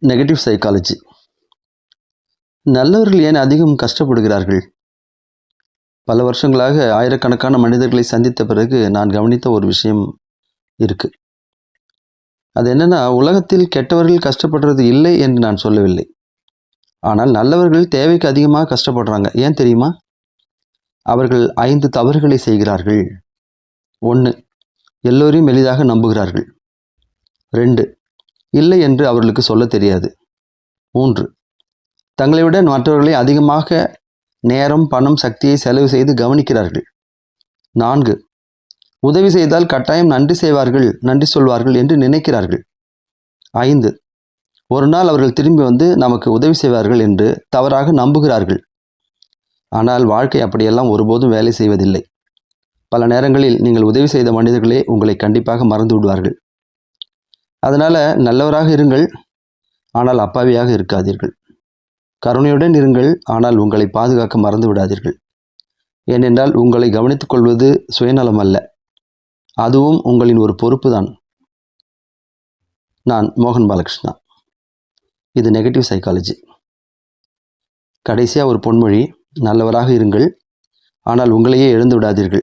Negative psychology. நல்லவர்கள் ஏன் அதிகம் கஷ்டப்படுகிறார்கள்? பல வருஷங்களாக ஆயிரக்கணக்கான மனிதர்களை சந்தித்த பிறகு நான் கவனித்த ஒரு விஷயம் இருக்கு. அது என்னன்னா, உலகத்தில் கெட்டவர்கள் கஷ்டப்படுறது இல்லை என்று நான் சொல்லவில்லை. ஆனால் நல்லவர்கள் தேவைக்கு அதிகமாக கஷ்டப்படுறாங்க. ஏன் தெரியுமா? அவர்கள் 5 தவறுகளை செய்கிறார்கள். 1. எல்லோரையும் எளிதாக நம்புகிறார்கள். 2. இல்லை என்று அவர்களுக்கு சொல்லத் தெரியாது. 3. தங்களை விட மற்றவர்களை அதிகமாக நேரம், பணம், சக்தியை செலவு செய்து கவனிக்கிறார்கள். 4. உதவி செய்தால் கட்டாயம் நன்றி சொல்வார்கள் என்று நினைக்கிறார்கள். 5. ஒரு நாள் அவர்கள் திரும்பி வந்து நமக்கு உதவி செய்வார்கள் என்று தவறாக நம்புகிறார்கள். ஆனால் வாழ்க்கை அப்படியெல்லாம் ஒருபோதும் வேலை செய்வதில்லை. பல நேரங்களில் நீங்கள் உதவி செய்த மனிதர்களே உங்களை கண்டிப்பாக மறந்து விடுவார்கள். அதனால நல்லவராக இருங்கள், ஆனால் அப்பாவியாக இருக்காதீர்கள். கருணையுடன் இருங்கள், ஆனால் உங்களை பாதுகாக்க மறந்து விடாதீர்கள். ஏனென்றால் உங்களை கவனித்துக் கொள்வது சுயநலம் அல்ல, அதுவும் உங்களின் ஒரு பொறுப்பு தான். நான் மோகன் பாலகிருஷ்ணா. இது நெகட்டிவ் சைக்காலஜி. கடைசியாக ஒரு பொன்மொழி: நல்லவராக இருங்கள், ஆனால் உங்களையே இழந்து விடாதீர்கள்.